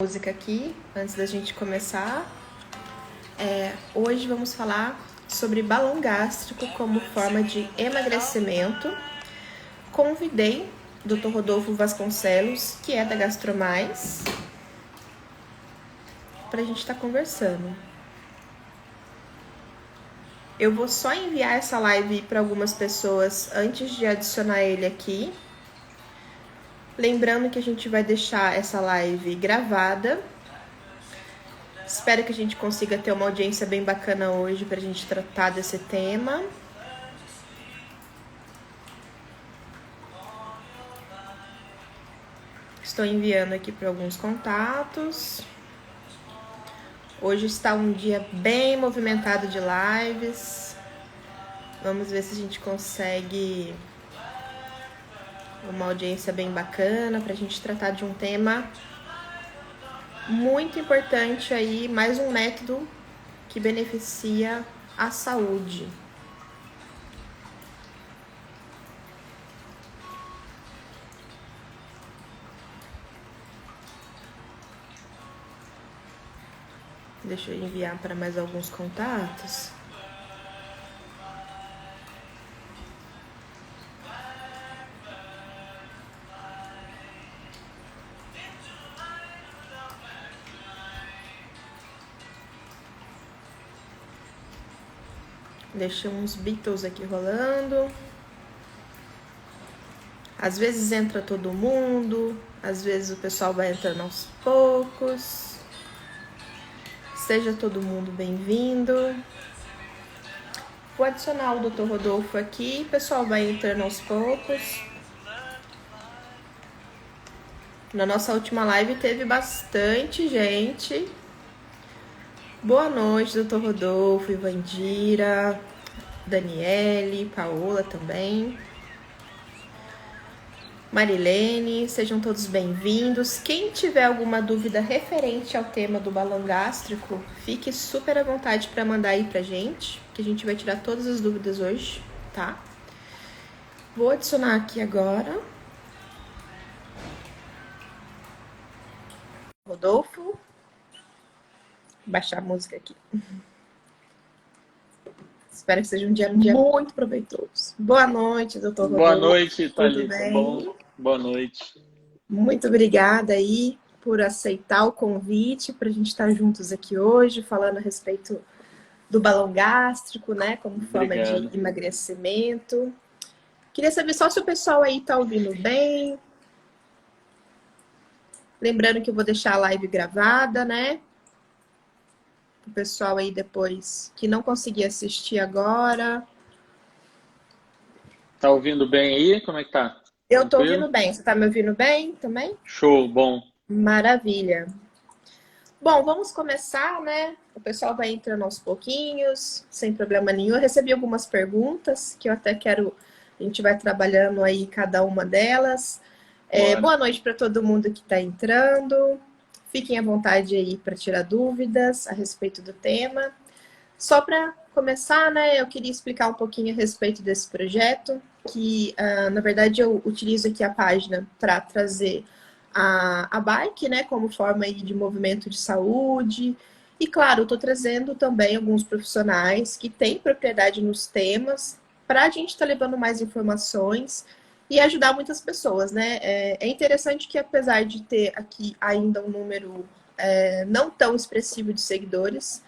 Música aqui, antes da gente começar. Hoje vamos falar sobre balão gástrico como forma de emagrecimento. Convidei o Dr. Rodolfo Vasconcelos, que é da Gastromais, para a gente estar conversando. Eu vou só enviar essa live para algumas pessoas antes de adicionar ele aqui. Lembrando que a gente vai deixar essa live gravada. Espero que a gente consiga ter uma audiência bem bacana hoje para a gente tratar desse tema. Estou enviando aqui para alguns contatos. Hoje está um dia bem movimentado de lives. Vamos ver se a gente consegue uma audiência bem bacana para a gente tratar de um tema muito importante aí, mais um método que beneficia a saúde. Deixa eu enviar para mais alguns contatos. Deixa uns Beatles aqui rolando. Às vezes entra todo mundo, às vezes o pessoal vai entrando aos poucos. Seja todo mundo bem-vindo. Vou adicionar o Dr. Rodolfo aqui, o pessoal vai entrando aos poucos. Na nossa última live teve bastante gente. Boa noite, Dr. Rodolfo, Ivandira, Daniele, Paola também. Marilene, sejam todos bem-vindos. Quem tiver alguma dúvida referente ao tema do balão gástrico, fique super à vontade para mandar aí pra gente, que a gente vai tirar todas as dúvidas hoje, tá? Vou adicionar aqui agora. Rodolfo. Baixar a música aqui. Espero que seja um dia muito proveitoso. Boa noite, doutor Rodolfo. Boa noite, Thalita. Tudo bem? Bom, boa noite. Muito obrigada aí por aceitar o convite para a gente estar juntos aqui hoje, falando a respeito do balão gástrico, né, como forma de emagrecimento. Queria saber só se o pessoal aí tá ouvindo bem. Lembrando que eu vou deixar a live gravada, né? O pessoal aí depois que não conseguir assistir agora. Tá ouvindo bem aí? Como é que tá? Eu tô ouvindo bem. Você tá me ouvindo bem também? Show, bom. Maravilha. Bom, vamos começar, né? O pessoal vai entrando aos pouquinhos, sem problema nenhum. Eu recebi algumas perguntas que eu até quero... A gente vai trabalhando aí cada uma delas. Boa noite para todo mundo que está entrando. Fiquem à vontade aí para tirar dúvidas a respeito do tema. Só para começar, né, eu queria explicar um pouquinho a respeito desse projeto, que, na verdade, eu utilizo aqui a página para trazer a bike, né, como forma aí de movimento de saúde. E, claro, eu estou trazendo também alguns profissionais que têm propriedade nos temas para a gente estar levando mais informações e ajudar muitas pessoas, né? É interessante que, apesar de ter aqui ainda um número não tão expressivo de seguidores,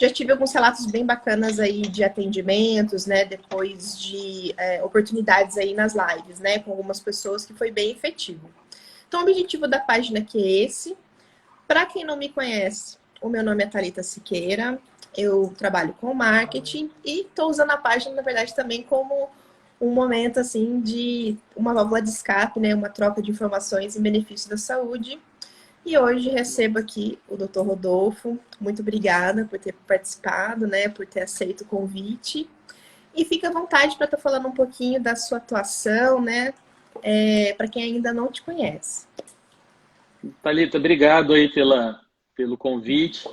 já tive alguns relatos bem bacanas aí de atendimentos, né? Depois de oportunidades aí nas lives, né? Com algumas pessoas que foi bem efetivo. Então, o objetivo da página aqui é esse. Para quem não me conhece, o meu nome é Thalita Siqueira. Eu trabalho com marketing e estou usando a página, na verdade, também como um momento, assim, de uma válvula de escape, né? Uma troca de informações em benefício da saúde. E hoje recebo aqui o Dr. Rodolfo. Muito obrigada por ter participado, né? Por ter aceito o convite. E fica à vontade para estar falando um pouquinho da sua atuação, né? Para quem ainda não te conhece. Thalita, obrigado aí pelo convite.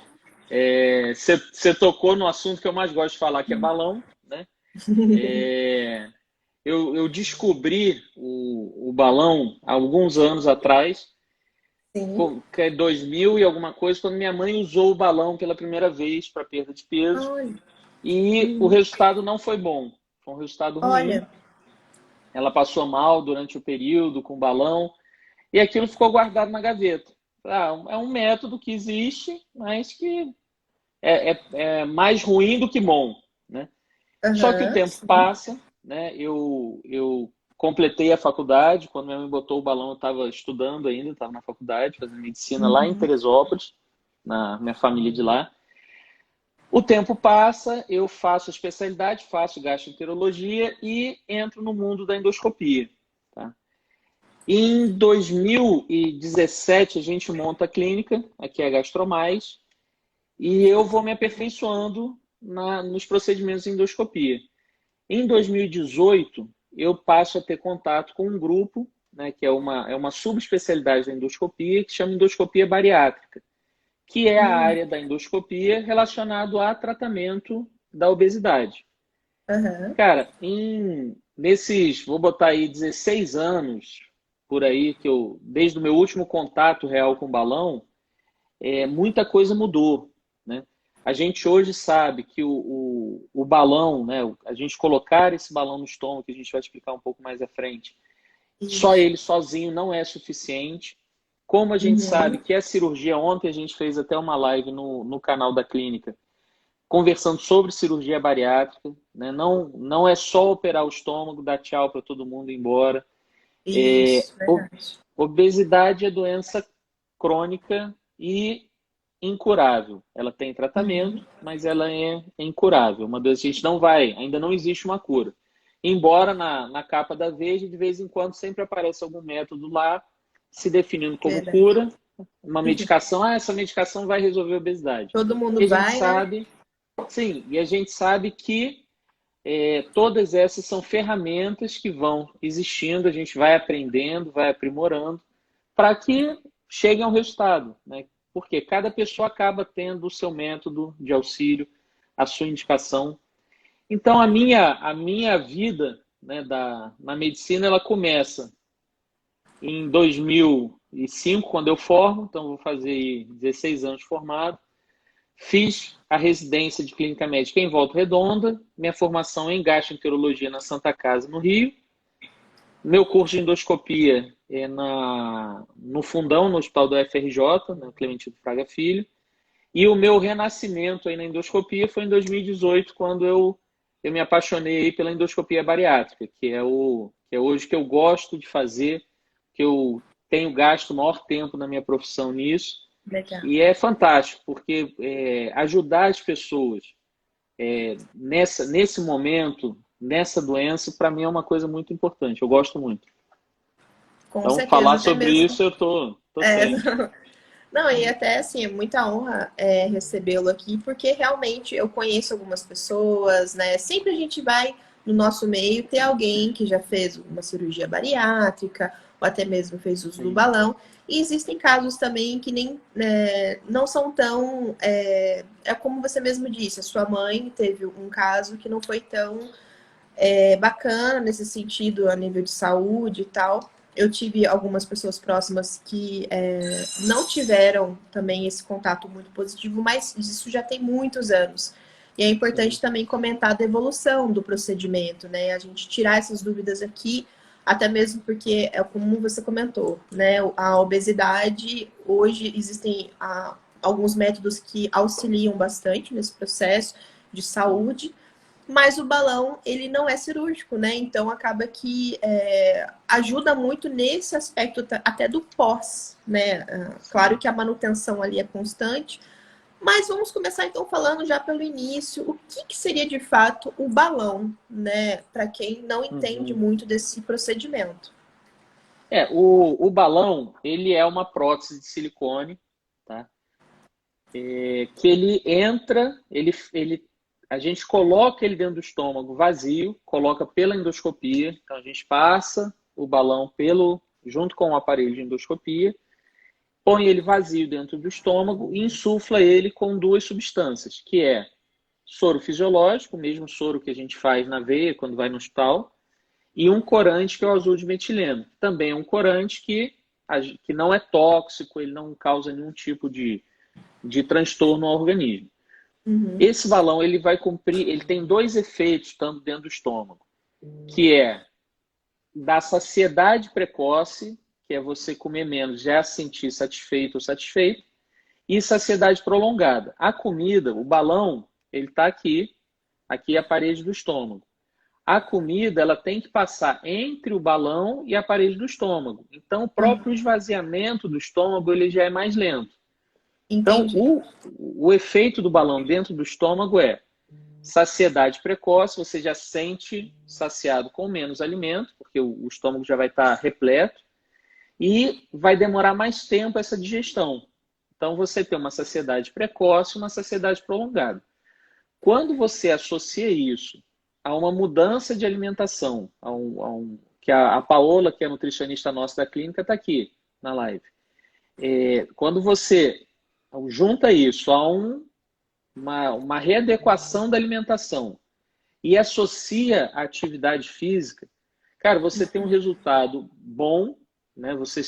Você tocou no assunto que eu mais gosto de falar, que é balão, né? Eu descobri o balão há alguns anos atrás Sim. que é 2000 e alguma coisa, quando minha mãe usou o balão pela primeira vez para perda de peso. Olha, E o resultado não foi bom. Foi um resultado ruim. olha, Ela passou mal durante o período com o balão. E aquilo ficou guardado na gaveta. É um método que existe, mas que é mais ruim do que bom, né? Só que o aham, tempo sim. passa, né? Eu completei a faculdade. Quando minha mãe botou o balão, eu estava estudando ainda, estava na faculdade, fazendo medicina lá em Uhum. Teresópolis, na minha família de lá. O tempo passa, eu faço a especialidade, faço gastroenterologia e entro no mundo da endoscopia. Tá? Em 2017, a gente monta a clínica, aqui é a Gastromais, e eu vou me aperfeiçoando nos procedimentos de endoscopia. Em 2018, eu passo a ter contato com um grupo, né, que é uma subespecialidade da endoscopia, que chama endoscopia bariátrica, que é a Hum, área da endoscopia relacionado a tratamento da obesidade. aham. Cara, nesses, vou botar aí 16 anos, por aí, desde o meu último contato real com o balão, muita coisa mudou, né? A gente hoje sabe que o balão, né, a gente colocar esse balão no estômago, que a gente vai explicar um pouco mais à frente, só Isso. ele sozinho não é suficiente. Como a gente sabe Uhum. que a cirurgia, ontem a gente fez até uma live no canal da clínica, conversando sobre cirurgia bariátrica, né? Não é só operar o estômago, dar tchau para todo mundo ir embora. Isso, verdade. Obesidade é doença crônica e incurável. Ela tem Uhum. tratamento, mas ela é incurável. Uma doença que a gente não vai, ainda não existe uma cura. Embora na capa da Veja, de vez em quando, sempre aparece algum método lá se definindo como Verdade. cura, uma medicação, essa medicação vai resolver a obesidade. Todo E mundo a gente vai, né? sabe, sim, e a gente sabe que todas essas são ferramentas que vão existindo, a gente vai aprendendo, vai aprimorando, para que chegue ao resultado, né? Porque cada pessoa acaba tendo o seu método de auxílio, a sua indicação. Então, a minha vida, né, na medicina, ela começa em 2005, quando eu formo, então vou fazer 16 anos formado. Fiz a residência de clínica médica em Volta Redonda, minha formação em gastroenterologia na Santa Casa, no Rio. Meu curso de endoscopia é no Fundão, no Hospital do FRJ, na Clementino Fraga Filho. E o meu renascimento aí na endoscopia foi em 2018, quando eu me apaixonei pela endoscopia bariátrica, que é hoje que eu gosto de fazer, que eu tenho gasto o maior tempo na minha profissão nisso. Legal. E é fantástico, porque ajudar as pessoas nesse momento, nessa doença, para mim é uma coisa muito importante. Eu gosto muito. Com Então, certeza, falar até sobre mesmo. isso, eu tô É, ciente. não, e até assim, é muita honra recebê-lo aqui, porque realmente eu conheço algumas pessoas, né? Sempre a gente vai no nosso meio ter alguém que já fez uma cirurgia bariátrica, ou até mesmo fez uso do Sim, balão. E existem casos também que nem não são tão. É como você mesmo disse, a sua mãe teve um caso que não foi tão bacana nesse sentido, a nível de saúde e tal. Eu tive algumas pessoas próximas que não tiveram também esse contato muito positivo, mas isso já tem muitos anos. E é importante sim. também comentar da evolução do procedimento, né? A gente tirar essas dúvidas aqui, até mesmo porque é como você comentou, né? A obesidade, hoje existem alguns métodos que auxiliam bastante nesse processo de Sim. saúde, mas o balão, ele não é cirúrgico, né? Então acaba que ajuda muito nesse aspecto até do pós, né? Claro Sim. que a manutenção ali é constante, mas vamos começar então falando já pelo início, o que, que seria de fato o balão, né? Para quem não entende Uhum. muito desse procedimento. O balão, ele é uma prótese de silicone, tá? Que ele entra, a gente coloca ele dentro do estômago vazio, coloca pela endoscopia, então a gente passa o balão junto com o aparelho de endoscopia, põe ele vazio dentro do estômago e insufla ele com duas substâncias, que é soro fisiológico, o mesmo soro que a gente faz na veia quando vai no hospital, e um corante que é o azul de metileno. Também é um corante que que não é tóxico, ele não causa nenhum tipo de transtorno ao organismo. Esse balão ele vai cumprir, ele tem dois efeitos estando dentro do estômago, que é da saciedade precoce, que é você comer menos, já se sentir satisfeito ou satisfeito, e saciedade prolongada. A comida, o balão, ele está aqui é a parede do estômago. A comida, ela tem que passar entre o balão e a parede do estômago. Então, o próprio esvaziamento do estômago, ele já é mais lento. Então, o efeito do balão dentro do estômago é saciedade precoce, você já sente saciado com menos alimento, porque o estômago já vai estar repleto, e vai demorar mais tempo essa digestão. Então, você tem uma saciedade precoce e uma saciedade prolongada. Quando você associa isso a uma mudança de alimentação, que a Paola, que é a nutricionista nossa da clínica, está aqui na live. Quando você junta isso a uma readequação da alimentação e associa a atividade física, cara, você tem um resultado bom, né? Você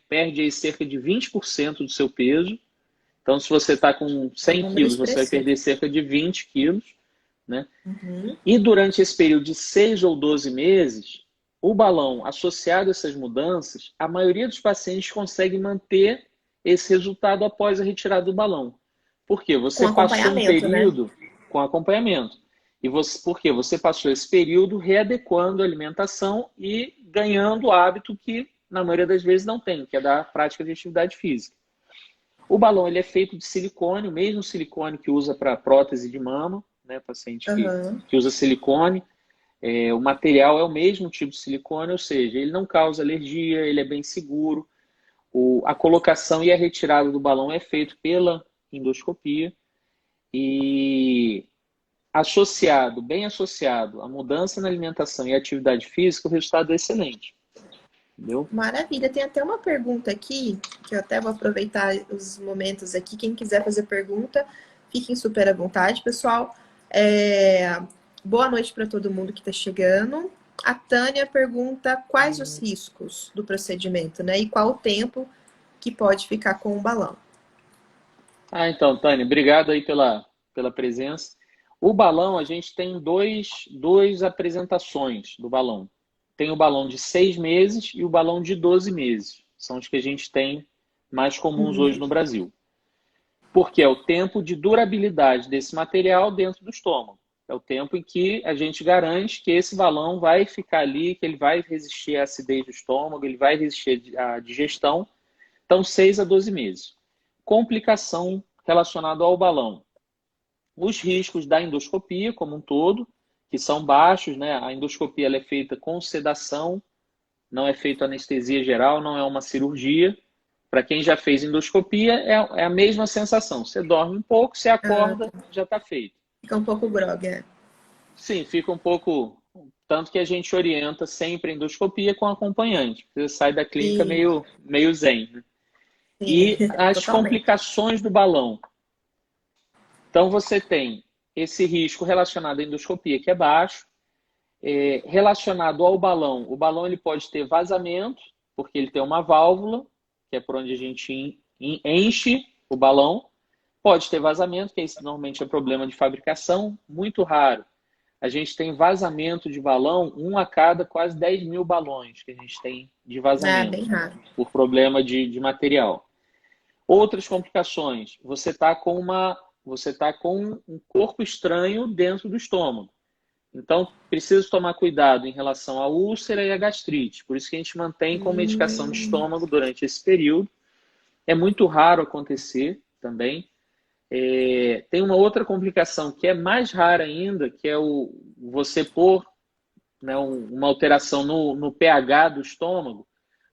perde aí cerca de 20% do seu peso. Então, se você está com 100 quilos, você vai perder cerca de 20 quilos. Né? E durante esse período de 6 ou 12 meses, o balão, associado a essas mudanças, a maioria dos pacientes consegue manter esse resultado após a retirada do balão. Por quê? Você passou um período, né? Com acompanhamento. Por quê? Você passou esse período readequando a alimentação e ganhando o hábito que, na maioria das vezes, não tem, que é da prática de atividade física. O balão ele é feito de silicone, o mesmo silicone que usa para prótese de mama, né? Paciente que usa silicone. O material é o mesmo tipo de silicone, ou seja, ele não causa alergia, ele é bem seguro. A colocação e a retirada do balão é feito pela endoscopia e bem associado à mudança na alimentação e atividade física, o resultado é excelente. Entendeu? Maravilha. Tem até uma pergunta aqui, que eu até vou aproveitar os momentos aqui. Quem quiser fazer pergunta, fiquem super à vontade, pessoal. Boa noite para todo mundo que está chegando. A Tânia pergunta quais os riscos do procedimento, né? E qual o tempo que pode ficar com o balão. Então, Tânia, obrigado aí pela presença. O balão, a gente tem duas apresentações do balão. Tem o balão de 6 meses e o balão de 12 meses. São os que a gente tem mais comuns hoje no Brasil. Porque é o tempo de durabilidade desse material dentro do estômago. É o tempo em que a gente garante que esse balão vai ficar ali, que ele vai resistir à acidez do estômago, ele vai resistir à digestão. Então, 6 a 12 meses. Complicação relacionada ao balão. Os riscos da endoscopia como um todo, que são baixos, né? A endoscopia ela é feita com sedação, não é feita anestesia geral, não é uma cirurgia. Para quem já fez endoscopia, é a mesma sensação. Você dorme um pouco, você acorda, já está feito. Fica um pouco grogue, Sim, fica um pouco... Tanto que a gente orienta sempre a endoscopia com acompanhante. Você sai da clínica meio zen. Né? E as complicações do balão. Então, você tem esse risco relacionado à endoscopia, que é baixo. Relacionado ao balão, o balão ele pode ter vazamento, porque ele tem uma válvula, que é por onde a gente enche o balão. Pode ter vazamento, que isso normalmente é problema de fabricação, muito raro. A gente tem vazamento de balão, a cada quase 10 mil balões que a gente tem de vazamento. Bem raro. Por problema de material. Outras complicações, você está com um corpo estranho dentro do estômago. Então, precisa tomar cuidado em relação à úlcera e à gastrite. Por isso que a gente mantém com medicação de estômago durante esse período. É muito raro acontecer também. Tem uma outra complicação que é mais rara ainda, que é você pôr, né, uma alteração no pH do estômago.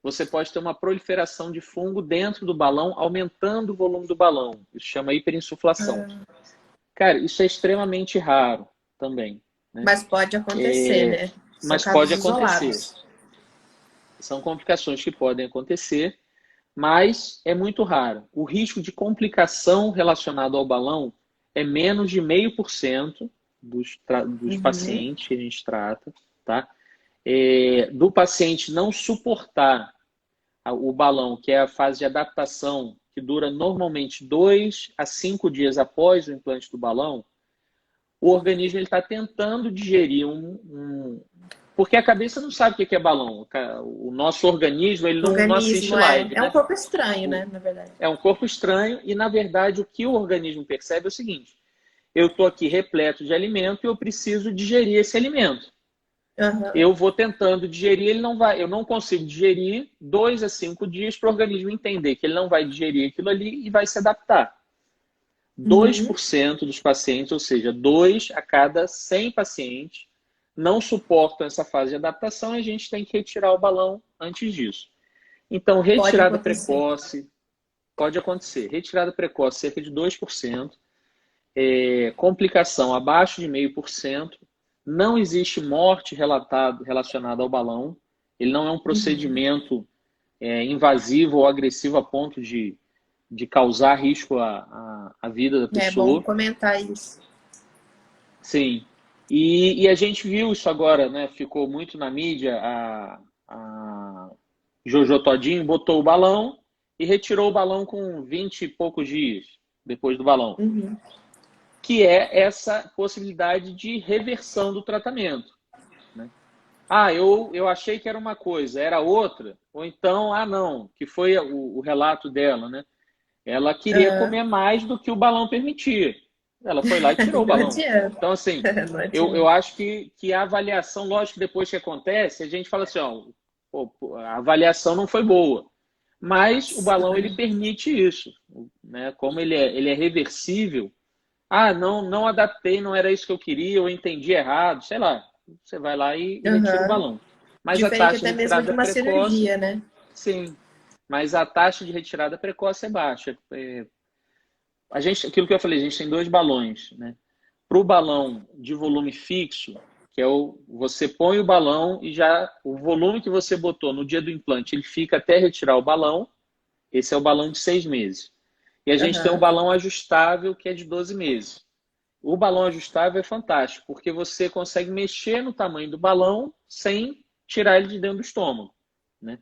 Você pode ter uma proliferação de fungo dentro do balão, aumentando o volume do balão. Isso chama hiperinsuflação. Cara, isso é extremamente raro também. Né? Mas pode acontecer, né? Mas pode acontecer. São complicações que podem acontecer, mas é muito raro. O risco de complicação relacionado ao balão é menos de 0,5% dos pacientes que a gente trata, tá? Do paciente não suportar o balão, que é a fase de adaptação, que dura normalmente 2 a 5 dias após o implante do balão, o organismo está tentando digerir porque a cabeça não sabe o que é balão. O nosso organismo ele não assiste Organismo, live, é um né? pouco estranho, né, na verdade. É um corpo estranho e, na verdade, o que o organismo percebe é o seguinte: eu estou aqui repleto de alimento e eu preciso digerir esse alimento. Uhum. Eu vou tentando digerir, ele não vai, eu não consigo digerir 2 a 5 dias para o organismo entender que ele não vai digerir aquilo ali e vai se adaptar. dois Uhum. por cento dos pacientes, ou seja, 2 a cada 100 pacientes, não suportam essa fase de adaptação e a gente tem que retirar o balão antes disso. Então, Pode retirada acontecer. precoce, pode acontecer. Retirada precoce, cerca de 2%. Complicação abaixo de 0,5%. Não existe morte relacionada ao balão. Ele não é um Uhum. procedimento invasivo ou agressivo a ponto de causar risco à vida da É bom pessoa. comentar isso. Sim. E a gente viu isso agora, né? Ficou muito na mídia. A Jojo Todinho botou o balão e retirou o balão com 20 e poucos dias depois do balão. Uhum. Que é essa possibilidade de reversão do tratamento. Né? Ah, eu achei que era uma coisa, era outra. Ou então, não, que foi o relato dela, né? Ela queria Uhum. comer mais do que o balão permitia. Ela foi lá e tirou o Não balão. adianta. Então, assim, Não eu adianta. acho que a avaliação, lógico que depois que acontece, a gente fala assim, ó, a avaliação não foi boa. Mas o balão, ele Sim. permite isso. Né? Como ele é reversível, não adaptei, não era isso que eu queria, eu entendi errado, sei lá. Você vai lá e retira o Uhum. balão. Mas a Diferente taxa de até mesmo de retirada uma precoce, cirurgia, né? sim. Mas a taxa de retirada precoce é baixa. Aquilo que eu falei, a gente tem 2 balões, né? Para o balão de volume fixo, que é você põe o balão e já o volume que você botou no dia do implante, ele fica até retirar o balão. Esse é o balão de 6 meses. E a gente tem um Uhum. balão ajustável que é de 12 meses. O balão ajustável é fantástico, porque você consegue mexer no tamanho do balão sem tirar ele de dentro do estômago. Né?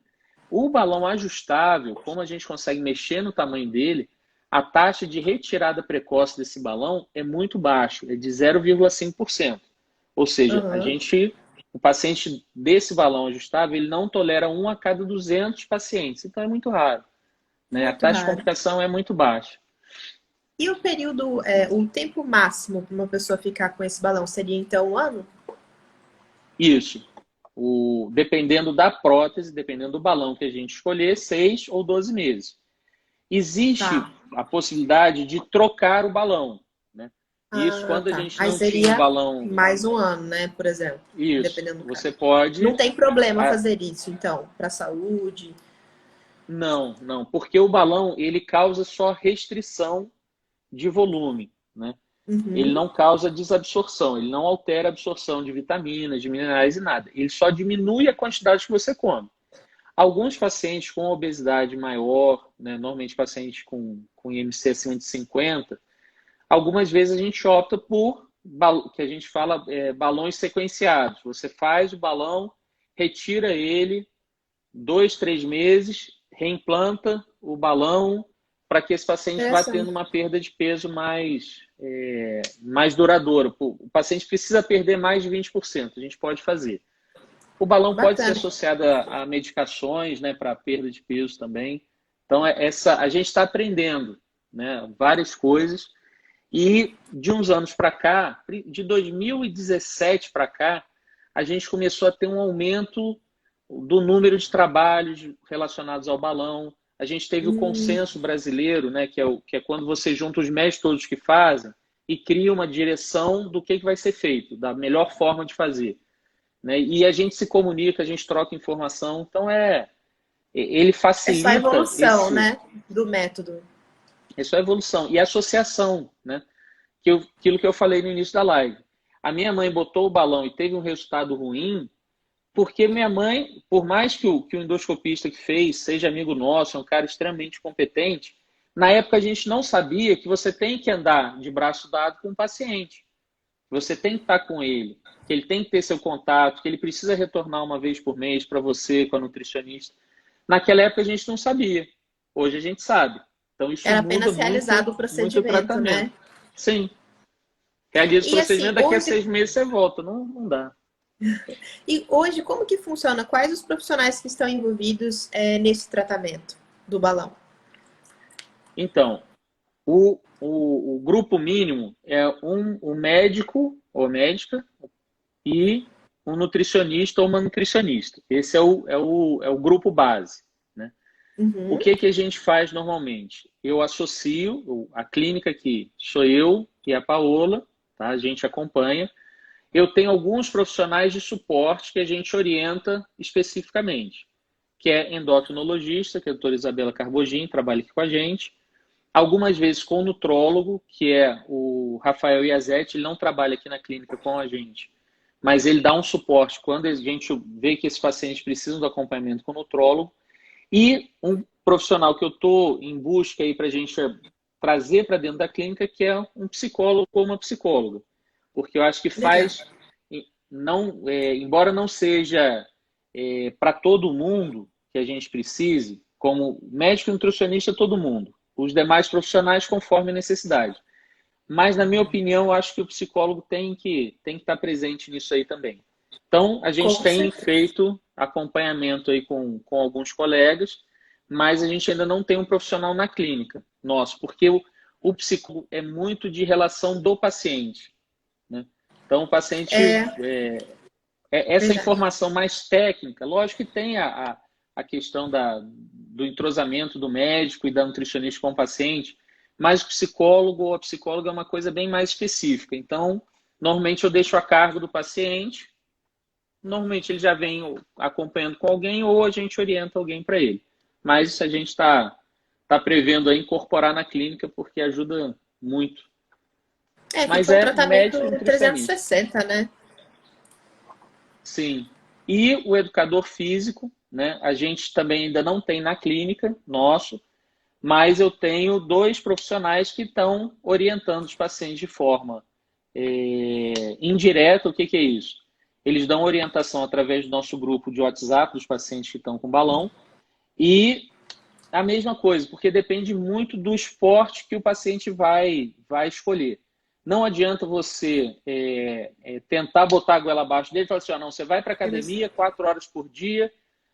O balão ajustável, como a gente consegue mexer no tamanho dele, a taxa de retirada precoce desse balão é muito baixa, é de 0,5%. Ou seja, Uhum. o paciente desse balão ajustável, ele não tolera 1 a cada 200 pacientes, então é muito raro. Né? A Muito taxa de raro. complicação é muito baixa. E o período, o tempo máximo para uma pessoa ficar com esse balão seria então um ano? Isso. Dependendo da prótese, dependendo do balão que a gente escolher, 6 ou 12 meses. Existe Tá. a possibilidade de trocar o balão. Né? Isso Ah, quando a tá. gente Aí não tinha um seria balão. mais um ano, né? Por exemplo, Isso. dependendo do caso. Você Não pode. tem problema fazer isso, então, para a saúde. Não, não. Porque o balão ele causa só restrição de volume. Né? Ele Uhum. não causa desabsorção, ele não altera a absorção de vitaminas, de minerais e nada. Ele só diminui a quantidade que você come. Alguns pacientes com obesidade maior, né, normalmente pacientes com IMC acima de 50, algumas vezes a gente opta por, que a gente fala, balões sequenciados. Você faz o balão, retira ele, 2, 3 meses, reimplanta o balão para que esse paciente vá tendo Interessante. uma perda de peso mais duradoura. O paciente precisa perder mais de 20%, a gente pode fazer. O balão pode ser Bacana. associado a medicações, né, para perda de peso também. Então, a gente está aprendendo, né, várias coisas. E de uns anos para cá, de 2017 para cá, a gente começou a ter um aumento do número de trabalhos relacionados ao balão. A gente teve o Hum, consenso brasileiro, né, que é quando você junta os médicos todos que fazem e cria uma direção do que vai ser feito, da melhor forma de fazer. Né? E a gente se comunica, a gente troca informação. Então, ele é só a facilita evolução, né? Do método. essa evolução. E associação, né? Aquilo que eu falei no início da live. A minha mãe botou o balão e teve um resultado ruim, porque minha mãe, por mais que o endoscopista que fez seja amigo nosso, é um cara extremamente competente, na época a gente não sabia que você tem que andar de braço dado com o paciente. Você tem que estar com ele, que ele tem que ter seu contato, que ele precisa retornar uma vez por mês para você, com a nutricionista. Naquela época a gente não sabia, hoje a gente sabe. Então isso Era muda apenas realizado o muito o procedimento, tratamento. né? Sim, realiza o E assim, procedimento, daqui a hoje, 6 meses você volta. Não, não dá. como que funciona? Quais os profissionais que estão envolvidos nesse tratamento do balão? Então, o grupo mínimo é um médico ou médica e um nutricionista ou uma nutricionista. Esse é o grupo base, né? O Uhum, que a gente faz normalmente? Eu associo a clínica que sou eu e a Paola, tá? A gente acompanha. Eu tenho alguns profissionais de suporte que a gente orienta especificamente, que é endocrinologista, que é a doutora Isabela Carbogin, trabalha aqui com a gente. Algumas vezes com o nutrólogo, que é o Rafael Iazetti, ele não trabalha aqui na clínica com a gente, mas ele dá um suporte quando a gente vê que esses pacientes precisam do acompanhamento com o nutrólogo. E um profissional que eu estou em busca aí para a gente trazer para dentro da clínica, que é um psicólogo ou uma psicóloga. Porque eu acho que legal. faz, não, embora não seja para todo mundo que a gente precise, como médico e nutricionista, todo mundo. Os demais profissionais conforme a necessidade. Mas, na minha opinião, eu acho que o psicólogo tem que estar presente nisso aí também. Então, a gente Com tem certeza. feito acompanhamento aí com alguns colegas, mas a gente ainda não tem um profissional na clínica nosso, porque o psicólogo é muito de relação do paciente, né? Então, o paciente, É essa verdade. informação mais técnica, lógico que tem a questão do entrosamento do médico e da nutricionista com o paciente, mas o psicólogo ou a psicóloga é uma coisa bem mais específica. Então, normalmente eu deixo a cargo do paciente, normalmente ele já vem acompanhando com alguém ou a gente orienta alguém para ele. Mas isso a gente tá prevendo aí incorporar na clínica porque ajuda muito. Mas Fica um é tratamento médico e nutricionista. 360, né? Sim. E o educador físico, né? A gente também ainda não tem na clínica nosso, mas eu tenho 2 profissionais que estão orientando os pacientes de forma indireta. O que é isso? Eles dão orientação através do nosso grupo de WhatsApp dos pacientes que estão com balão e a mesma coisa, porque depende muito do esporte que o paciente vai escolher. Não adianta você tentar botar a goela abaixo dele e falar assim, não, você vai para Eles- academia 4 horas por dia.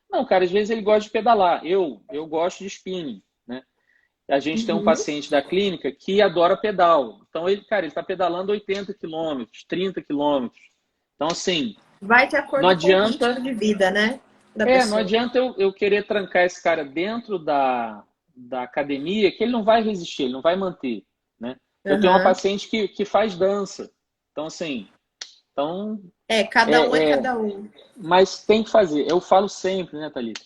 Não, cara, às vezes ele gosta de pedalar. Eu gosto de spinning, né? A gente tem um Uhum. paciente da clínica que adora pedal. Então, ele está pedalando 80 quilômetros, 30 quilômetros. Então, assim, Vai de não acordo com o ritmo adianta de vida, né? Da não pessoa. adianta eu querer trancar esse cara dentro da academia, que ele não vai resistir, ele não vai manter, né? Eu tenho uma Aham. paciente que faz dança. Então, assim, então, Cada um é é, é, cada um. mas tem que fazer. Eu falo sempre, né, Thalita?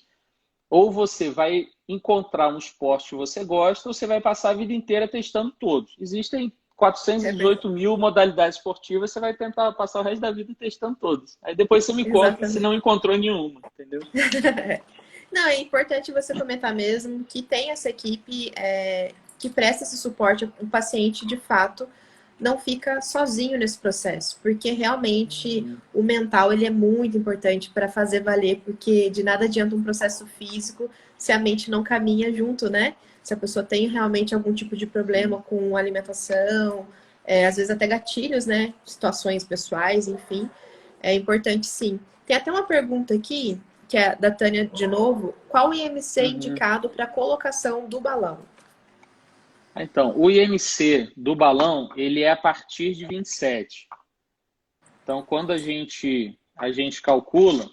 Ou você vai encontrar um esporte que você gosta, ou você vai passar a vida inteira testando todos. Existem É 418 verdade. mil modalidades esportivas, você vai tentar passar o resto da vida testando todos. Aí depois você me conta se não Exatamente. encontrou nenhuma, entendeu? Não, é importante você comentar mesmo que tem essa equipe que presta esse suporte. O paciente, de fato, não fica sozinho nesse processo, porque realmente o mental ele é muito importante para fazer valer, porque de nada adianta um processo físico se a mente não caminha junto, né? Se a pessoa tem realmente algum tipo de problema Sim. com alimentação, às vezes até gatilhos, né? Situações pessoais, enfim, é importante sim. Tem até uma pergunta aqui que é da Tânia de novo, qual o IMC Uhum. indicado para colocação do balão? Então, o IMC do balão, ele é a partir de 27. Então, quando a gente calcula,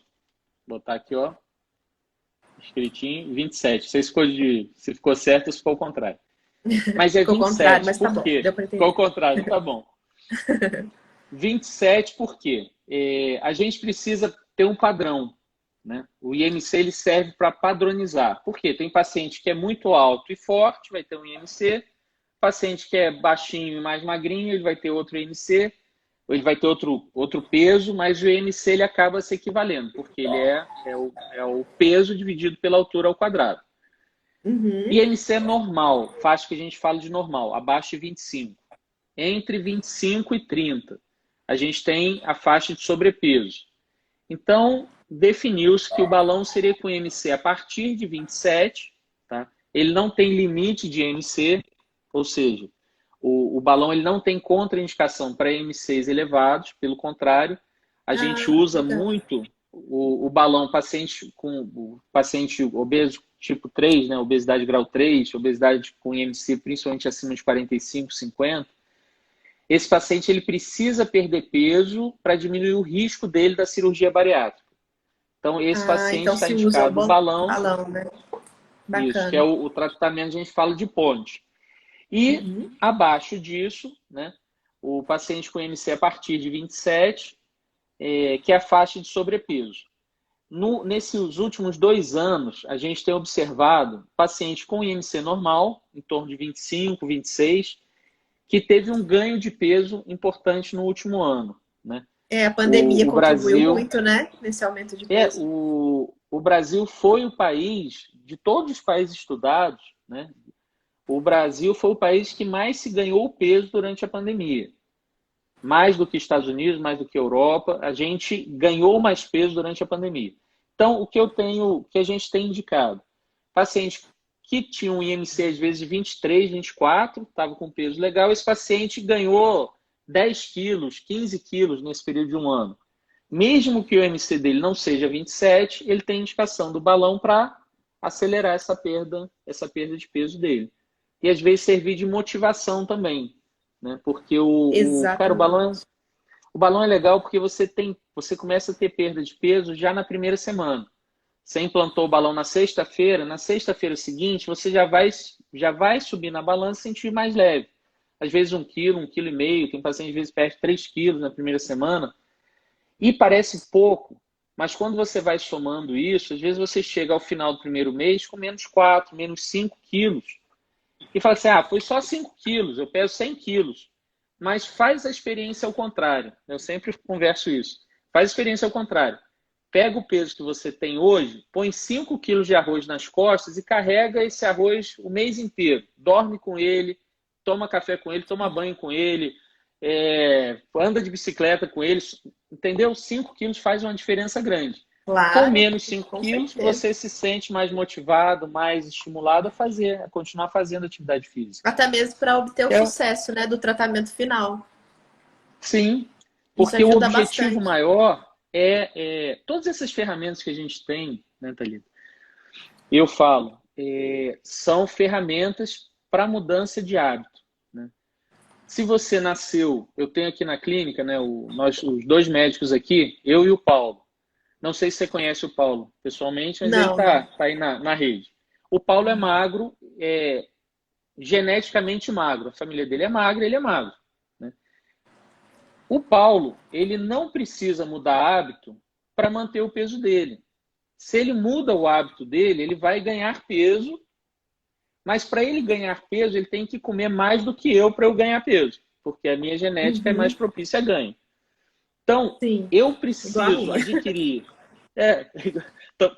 vou botar aqui, ó, escritinho, 27. Se ficou certo ou se ficou ao contrário. Mas é Ficou o contrário, 27, mas tá por bom, quê? deu para Ficou ao entender. contrário, tá bom. 27 por quê? A gente precisa ter um padrão, né? O IMC ele serve para padronizar. Por quê? Tem paciente que é muito alto e forte, vai ter um IMC. Paciente que é baixinho e mais magrinho, ele vai ter outro IMC, ou ele vai ter outro peso, mas o IMC ele acaba se equivalendo, porque ele é o peso dividido pela altura ao quadrado. Uhum, IMC é normal, faixa que a gente fala de normal, abaixo de 25. Entre 25 e 30, a gente tem a faixa de sobrepeso. Então, definiu-se que o balão seria com IMC a partir de 27, tá? Ele não tem limite de IMC, ou seja, o balão ele não tem contraindicação para IMCs elevados, pelo contrário, a gente usa Legal. muito o balão o paciente obeso tipo 3, né, obesidade grau 3, obesidade com IMC principalmente acima de 45, 50. Esse paciente ele precisa perder peso para diminuir o risco dele da cirurgia bariátrica. Então, esse paciente Então está se usa o indicado o balão, balão, né? isso, que é Bacana. o tratamento, a gente fala de ponte. E Uhum. abaixo disso, né, o paciente com IMC a partir de 27, que é a faixa de sobrepeso. Nesses últimos 2 anos, a gente tem observado paciente com IMC normal, em torno de 25, 26, que teve um ganho de peso importante no último ano, né? A pandemia O contribuiu Brasil muito, né? Nesse aumento de peso. o Brasil foi o país, de todos os países estudados, né? O Brasil foi o país que mais se ganhou peso durante a pandemia. Mais do que Estados Unidos, mais do que Europa, a gente ganhou mais peso durante a pandemia. Então, o que a gente tem indicado? Paciente que tinha um IMC às vezes de 23, 24, estava com peso legal, esse paciente ganhou 10 quilos, 15 quilos nesse período de um ano. Mesmo que o IMC dele não seja 27, ele tem indicação do balão para acelerar essa perda de peso dele. E às vezes servir de motivação também, né? Porque cara, Exatamente. o balão é legal porque você começa a ter perda de peso já na primeira semana. Você implantou o balão na sexta-feira seguinte, você já vai subir na balança e sentir mais leve. Às vezes 1 quilo, 1,5 quilo, tem paciente às vezes perde 3 quilos na primeira semana. E parece pouco, mas quando você vai somando isso, às vezes você chega ao final do primeiro mês com menos 4, menos 5 quilos. E fala assim, foi só 5 quilos, eu peso 100 quilos. Mas faz a experiência ao contrário. Eu sempre converso isso. Faz a experiência ao contrário. Pega o peso que você tem hoje, põe 5 quilos de arroz nas costas e carrega esse arroz o mês inteiro. Dorme com ele, toma café com ele, toma banho com ele, anda de bicicleta com ele. Entendeu? 5 quilos faz uma diferença grande. Com Claro, menos 5 com quilos, certeza. você se sente mais motivado, mais estimulado a continuar fazendo atividade física. Até mesmo para obter o sucesso, né, do tratamento final. Sim, Isso porque o ajuda objetivo bastante. maior todas essas ferramentas que a gente tem, né, Thalita? Eu falo, são ferramentas para mudança de hábito, né? Se você nasceu, eu tenho aqui na clínica, né, nós, os 2 médicos aqui, eu e o Paulo. Não sei se você conhece o Paulo pessoalmente, mas ele Não, tá, não. tá aí na rede. O Paulo é magro, geneticamente magro. A família dele é magra, ele é magro, né? O Paulo, ele não precisa mudar hábito para manter o peso dele. Se ele muda o hábito dele, ele vai ganhar peso, mas para ele ganhar peso, ele tem que comer mais do que eu para eu ganhar peso, porque a minha genética é mais Uhum. propícia a ganho. Então, Sim, eu igual a preciso minha. adquirir.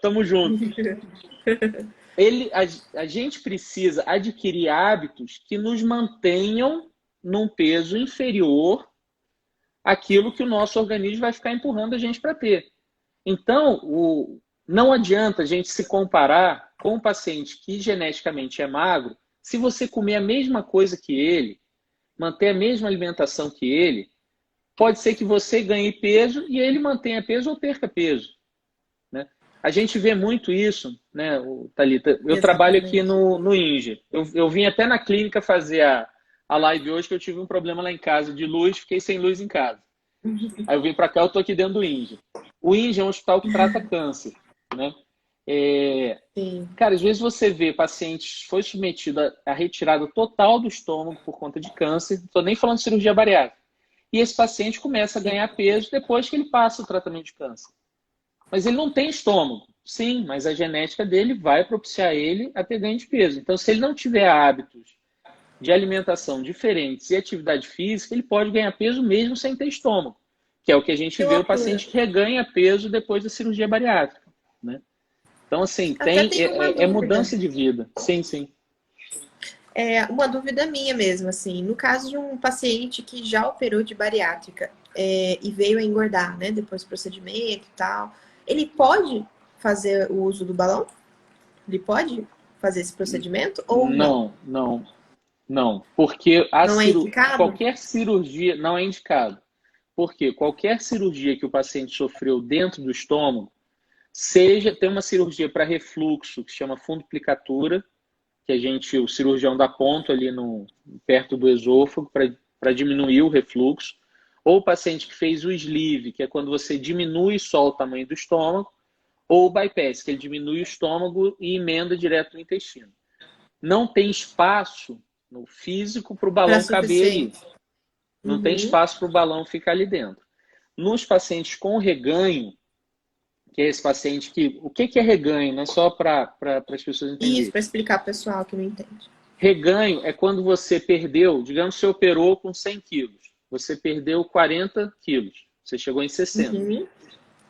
Tamo junto. A gente precisa adquirir hábitos que nos mantenham num peso inferior àquilo que o nosso organismo vai ficar empurrando a gente para ter. Então, não adianta a gente se comparar com um paciente que geneticamente é magro, se você comer a mesma coisa que ele, manter a mesma alimentação que ele, pode ser que você ganhe peso e ele mantenha peso ou perca peso, né? A gente vê muito isso, né, Thalita? Eu trabalho aqui Exatamente. no INGE. Eu vim até na clínica fazer a live hoje, que eu tive um problema lá em casa de luz, fiquei sem luz em casa. Aí eu vim para cá, eu estou aqui dentro do INGE. O INGE é um hospital que trata câncer, né? Sim. Cara, às vezes você vê pacientes foi submetido à retirada total do estômago por conta de câncer, não estou nem falando de cirurgia bariátrica. E esse paciente começa a ganhar peso depois que ele passa o tratamento de câncer. Mas ele não tem estômago. Sim, mas a genética dele vai propiciar ele a ter ganho de peso. Então, se ele não tiver hábitos de alimentação diferentes e atividade física, ele pode ganhar peso mesmo sem ter estômago, que é o que a gente Que vê o loucura. paciente que reganha peso depois da cirurgia bariátrica, né? Então, assim, Até tem uma é dúvida. mudança de vida. Sim, sim. Uma dúvida minha mesmo, assim. No caso de um paciente que já operou de bariátrica e veio a engordar, né? Depois do procedimento e tal. ele pode fazer o uso do balão? Ele pode fazer esse procedimento ou não? Não. Porque Não é indicado? qualquer cirurgia não é indicado. Porque qualquer cirurgia que o paciente sofreu dentro do estômago, tem uma cirurgia para refluxo, que se chama fundoplicatura, que o cirurgião dá ponto ali perto do esôfago para diminuir o refluxo, ou o paciente que fez o sleeve, que é quando você diminui só o tamanho do estômago, ou o bypass, que ele diminui o estômago e emenda direto no intestino. Não tem espaço no físico para o balão caber ali. Não tem espaço para o balão ficar ali dentro. Nos pacientes com reganho, que é esse paciente que... O que é reganho? Não é só para as pessoas entenderem. Isso, para explicar para o pessoal que não entende. Reganho é quando você perdeu, digamos que você operou com 100 quilos. Você perdeu 40 quilos. Você chegou em 60.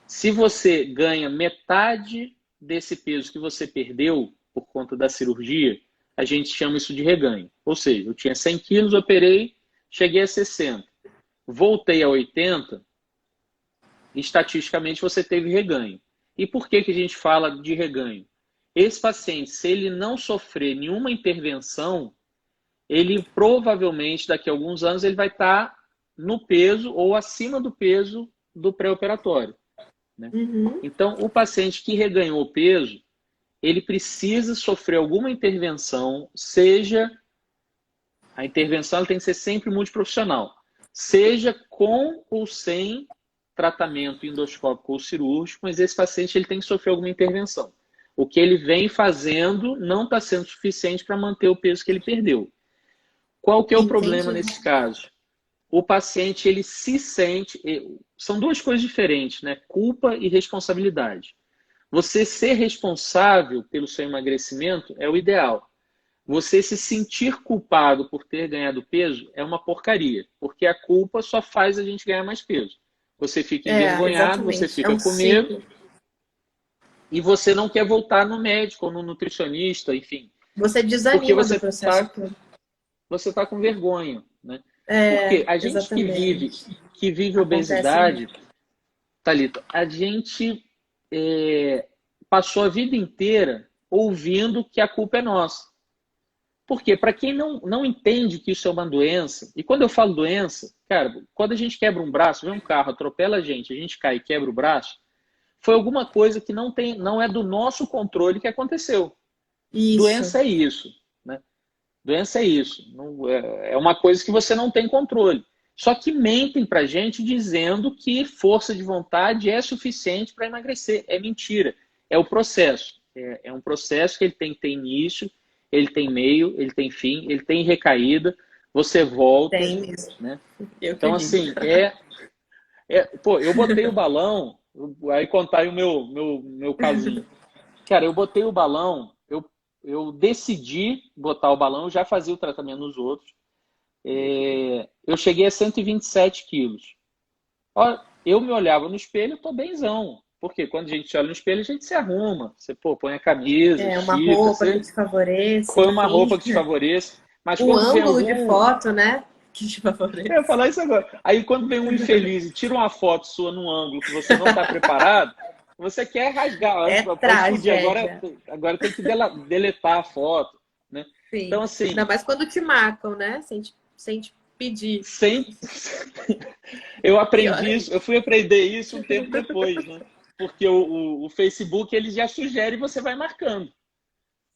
Se você ganha metade desse peso que você perdeu por conta da cirurgia, a gente chama isso de reganho. Ou seja, eu tinha 100 quilos, operei, cheguei a 60. Voltei a 80, estatisticamente você teve reganho. E por que a gente fala de reganho? Esse paciente, se ele não sofrer nenhuma intervenção, ele provavelmente, daqui a alguns anos, ele vai estar no peso ou acima do peso do pré-operatório. Né? Então, o paciente que reganhou peso, ele precisa sofrer alguma intervenção, seja... A intervenção ela tem que ser sempre multiprofissional. Seja com ou sem tratamento endoscópico ou cirúrgico, mas esse paciente ele tem que sofrer alguma intervenção. O que ele vem fazendo não está sendo suficiente para manter o peso que ele perdeu. Qual que é o problema nesse caso? O paciente ele se sente... São duas coisas diferentes, né? Culpa e responsabilidade. Você ser responsável pelo seu emagrecimento é o ideal. Você se sentir culpado por ter ganhado peso é uma porcaria, porque a culpa só faz a gente ganhar mais peso. Você fica envergonhado, você fica com medo e você não quer voltar no médico ou no nutricionista, enfim. Você desanima do processo todo. Você está com vergonha, né? Porque a gente que vive obesidade, Thalita, a gente passou a vida inteira ouvindo que a culpa é nossa. Porque para quem não entende que isso é uma doença, e quando eu falo doença, cara, quando a gente quebra um braço, vem um carro, atropela a gente cai e quebra o braço, foi alguma coisa que não é do nosso controle que aconteceu. Isso. Doença é isso. Né? Doença é isso. É uma coisa que você não tem controle. Só que mentem pra gente dizendo que força de vontade é suficiente para emagrecer. É mentira. É o processo. É um processo que ele tem que ter início, ele tem meio, ele tem fim, ele tem recaída, você volta. Tem mesmo. Né? Então, assim, pô, eu botei o balão, aí contar aí o meu casinho. Cara, eu botei o balão, eu decidi botar o balão, eu já fazia o tratamento nos outros. Eu cheguei a 127 quilos. Eu me olhava no espelho, eu tô benzão. Porque quando a gente olha no espelho, a gente se arruma. Você põe a camisa, uma roupa que te favoreça. Põe uma roupa que te favoreça. Mas o ângulo de foto, né? Que te favorece. Eu ia falar isso agora. Aí quando vem um infeliz e tira uma foto sua num ângulo que você não está preparado, você quer rasgar. Agora tem que deletar a foto. Né? Sim. Então, assim, ainda mais quando te marcam, né? Sem te pedir. Eu aprendi isso, eu fui aprender isso um tempo depois, né? Porque o Facebook ele já sugere e você vai marcando.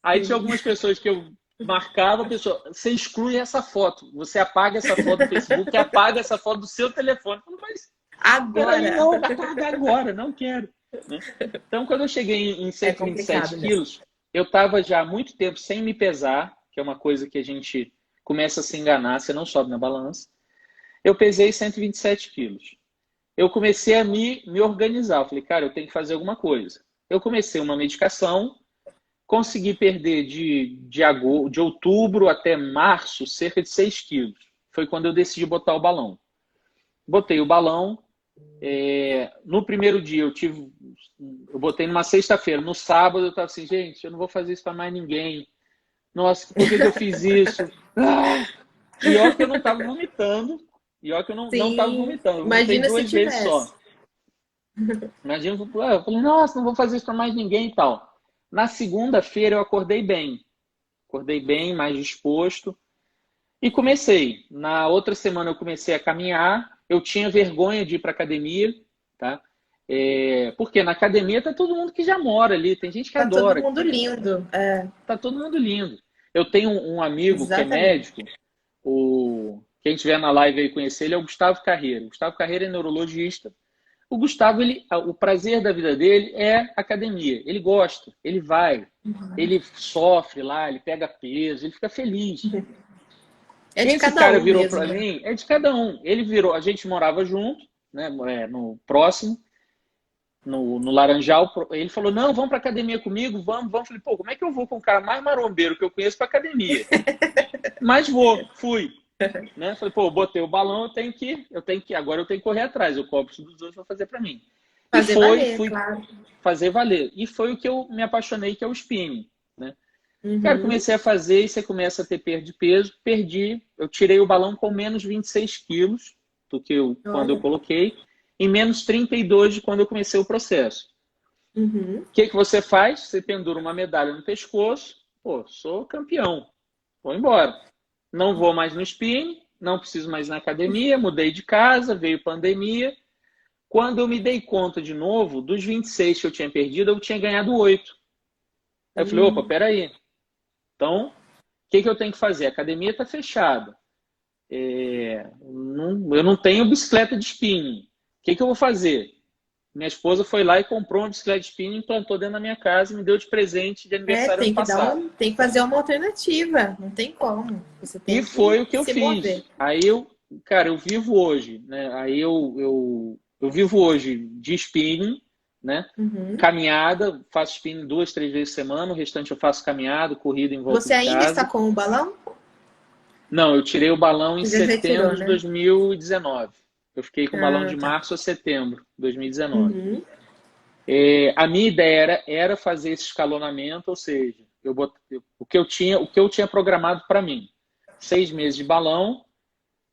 Aí tinha algumas pessoas que eu marcava, a pessoa, você exclui essa foto, você apaga essa foto do Facebook e apaga essa foto do seu telefone. Mas agora? Peraí, não, vai apagar agora, não quero. Né? Então, quando eu cheguei em 127 quilos, eu estava já há muito tempo sem me pesar, que é uma coisa que a gente começa a se enganar, você não sobe na balança. Eu pesei 127 quilos. Eu comecei a me organizar. Eu falei, cara, eu tenho que fazer alguma coisa. Eu comecei uma medicação, consegui perder de outubro até março cerca de 6 quilos. Foi quando eu decidi botar o balão. Botei o balão. No primeiro dia eu botei numa sexta-feira. No sábado eu estava assim, gente, eu não vou fazer isso para mais ninguém. Nossa, por que eu fiz isso? Pior que eu não estava vomitando. Pior que eu não estava vomitando. Eu imagina duas se vezes só. Imagina, eu falei, nossa, não vou fazer isso para mais ninguém e tal. Na segunda-feira eu acordei bem, mais disposto e comecei. Na outra semana eu comecei a caminhar, eu tinha vergonha de ir para academia, tá? Porque na academia tá todo mundo que já mora ali, tem gente que Tá todo adora, mundo lindo. É, tá todo mundo lindo. Eu tenho um amigo que é exatamente. médico, quem estiver na live aí conhecer, ele é o Gustavo Carreira. O Gustavo Carreira é neurologista. O Gustavo, o prazer da vida dele é academia. Ele gosta, ele vai, ele sofre lá, ele pega peso, ele fica feliz. É de Esse cada cara um virou mesmo, para né? mim, é de cada um. Ele virou, a gente morava junto, né, no próximo, no Laranjal. Ele falou: não, vamos para academia comigo, vamos. Eu falei: pô, como é que eu vou com o cara mais marombeiro que eu conheço para academia? Mas fui. Né? Falei: pô, botei o balão, agora eu tenho que correr atrás, eu cobro dos outros para fazer para mim. E Fazer valer, fui claro. fazer valer. E foi o que eu me apaixonei, que é o spinning, né? Cara, Uhum. comecei a fazer e você começa a ter perda de peso. Perdi, eu tirei o balão com menos 26 quilos do que quando eu Olha. coloquei, e menos 32 de quando eu comecei o processo. Uhum. O que você faz? Você pendura uma medalha no pescoço. Pô, sou campeão. Vou embora. Não vou mais no spinning, não preciso mais ir na academia, mudei de casa, veio pandemia. Quando eu me dei conta de novo, dos 26 que eu tinha perdido, eu tinha ganhado 8. Aí eu falei: opa, Uhum. peraí. Então, o que eu tenho que fazer? A academia está fechada. Eu não tenho bicicleta de spinning. O que eu vou fazer? Minha esposa foi lá e comprou uma bicicleta de spinning, implantou dentro da minha casa e me deu de presente de É, aniversário ano passado. tem que fazer uma alternativa. Não tem como. Você E tem que foi o que eu se mover. fiz. Cara, eu vivo hoje, né? Eu vivo hoje de spinning, né? Uhum. Caminhada, faço spinning 2, 3 vezes por semana, o restante eu faço caminhada, corrida em volta Você de ainda está casa. com o balão? Não, eu tirei o balão em Você já retirou, setembro de né? 2019. Eu fiquei com o balão Ah, de tá. março a setembro de 2019. Uhum. A minha ideia era fazer esse escalonamento, ou seja, o que eu tinha programado para mim. 6 meses de balão,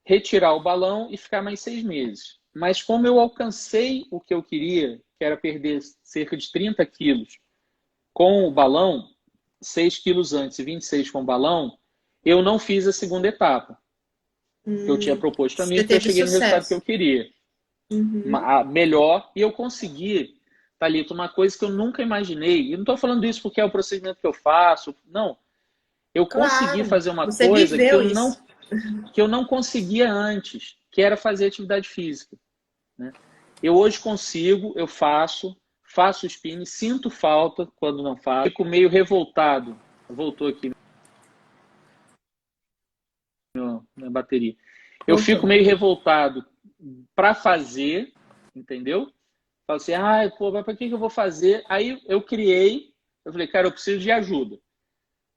retirar o balão e ficar mais 6 meses. Mas como eu alcancei o que eu queria, que era perder cerca de 30 quilos com o balão, 6 quilos antes e 26 com o balão, eu não fiz a segunda etapa que eu tinha proposto a mim, Você porque eu teve cheguei no resultado que eu sucesso. queria. Uhum. Melhor, e eu consegui, Thalita, uma coisa que eu nunca imaginei. E não estou falando isso porque é o procedimento que eu faço. Não. Eu consegui Claro. fazer uma Você coisa viveu isso. que eu não conseguia antes, que era fazer atividade física. Né? Eu hoje consigo, faço spinning, sinto falta quando não faço, fico meio revoltado. Voltou aqui minha bateria. Eu fico Voltou. meio revoltado para fazer, entendeu? Falo assim: pô, mas para que eu vou fazer? Aí eu falei: cara, eu preciso de ajuda.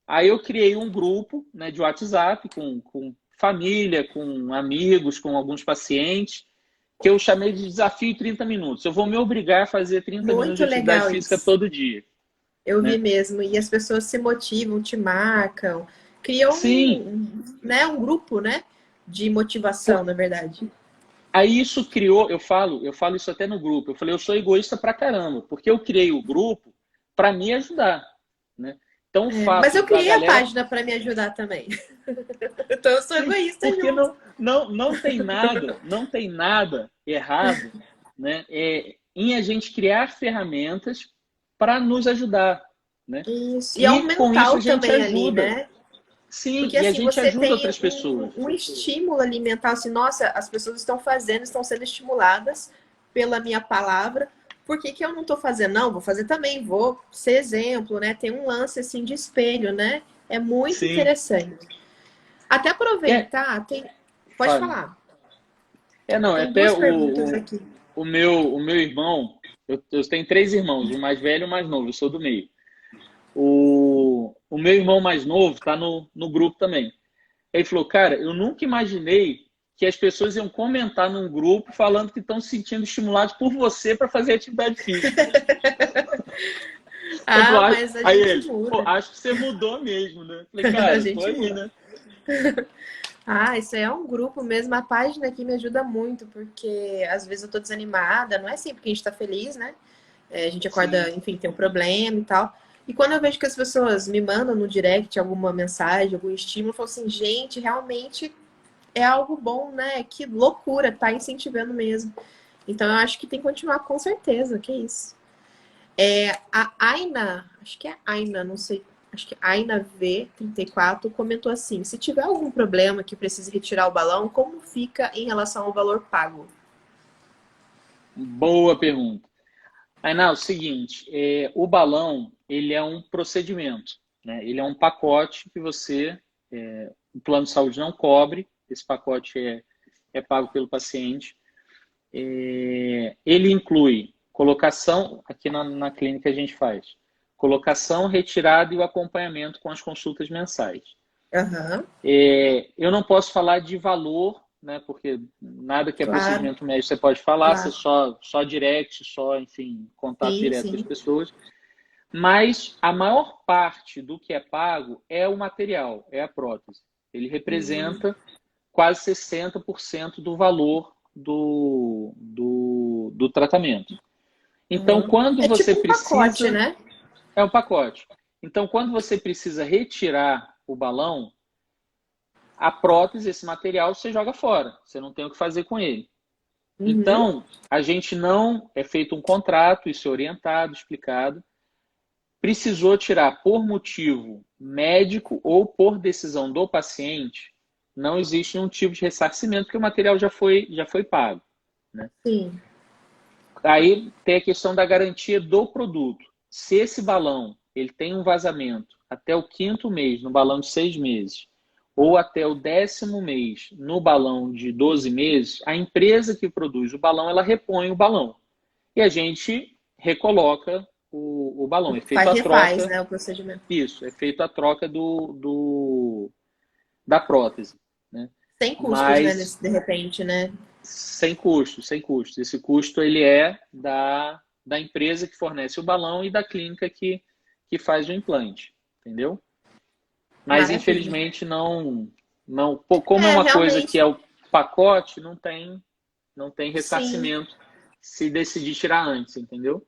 Aí eu criei um grupo, né, de WhatsApp com família, com amigos, com alguns pacientes, que eu chamei de Desafio 30 Minutos. Eu vou me obrigar a fazer 30 minutos Muito de atividade legal física isso. todo dia, Eu vi né? mesmo. E as pessoas se motivam, te marcam, criam Sim, né, um grupo, né, de motivação, por... na verdade. aí isso criou, eu falo isso até no grupo. Eu falei: eu sou egoísta pra caramba, porque eu criei o grupo para me ajudar, né? Então o É, mas fato eu da criei a galera. página para me ajudar também. Então eu sou Sim, egoísta porque junto. não tem nada errado, né, em a gente criar ferramentas para nos ajudar, né? Isso. E é um E com isso a mental gente também ali, ajuda. né? Sim, Porque e a assim, gente você ajuda tem outras pessoas. um estímulo alimentar, assim, nossa, as pessoas estão fazendo, estão sendo estimuladas pela minha palavra. Por que que eu não estou fazendo? Não, vou fazer também, vou ser exemplo, né? Tem um lance assim de espelho, né? É muito Sim. interessante. Até É, aproveitar, pode fale. falar. Não, é Tem até duas perguntas aqui. o meu irmão, eu tenho 3 irmãos, o mais velho e o mais novo, eu sou do meio. O meu irmão mais novo está no grupo também. Ele falou: cara, eu nunca imaginei que as pessoas iam comentar num grupo falando que estão se sentindo estimulados por você para fazer atividade física. Ele falou: Ah, mas a aí gente ele: pô, muda. acho que você mudou mesmo, né? Eu falei: A cara, tô gente aí, muda. né? Ah, isso aí é um grupo mesmo. A página aqui me ajuda muito, porque às vezes eu tô desanimada, não é sempre que a gente tá feliz, né? A gente acorda, Sim. enfim, tem um problema e tal. E quando eu vejo que as pessoas me mandam no direct alguma mensagem, algum estímulo, eu falo assim, gente, realmente é algo bom, né? Que loucura, tá incentivando mesmo. Então eu acho que tem que continuar com certeza, que isso. A Aina, acho que é Aina, não sei, acho que Aina V34 comentou assim: se tiver algum problema que precise retirar o balão, como fica em relação ao valor pago? Boa pergunta. Aí, não, é o seguinte, o balão, ele é um procedimento, né? Ele é um pacote que o plano de saúde não cobre, esse pacote é pago pelo paciente. Ele inclui colocação, aqui na clínica a gente faz, colocação, retirada e o acompanhamento com as consultas mensais. Aham, Eu não posso falar de valor, né, porque nada que é claro, procedimento médico você pode falar, você claro. só direct, enfim, contato Sim, direto com as sim. pessoas. Mas a maior parte do que é pago é o material, é a prótese. Ele Hum, representa quase 60% do valor do tratamento. Então, aham. quando É você tipo um pacote, precisa, né? é o pacote. Então, quando você precisa retirar o balão, a prótese, esse material, você joga fora. Você não tem o que fazer com ele. Uhum. Então, a gente não é feito um contrato, isso é orientado, explicado. Precisou tirar por motivo médico ou por decisão do paciente, não existe nenhum tipo de ressarcimento, porque o material já foi pago. Né? Sim. Aí tem a questão da garantia do produto. Se esse balão ele tem um vazamento até o quinto mês, no balão de 6 meses, ou até o 10º mês, no balão de 12 meses, a empresa que produz o balão, ela repõe o balão. E a gente recoloca o balão. É feito Faz, a refaz, troca, né, o procedimento. isso, é feito a troca da prótese. Né? Sem custos, né, Mas de repente, né? sem custo, sem custo. Esse custo ele é da empresa que fornece o balão e da clínica que faz o implante, entendeu? Mas Maravilha. infelizmente não, pô, como é É, uma coisa que realmente, é o pacote, não tem sim. ressarcimento se decidir tirar antes, entendeu?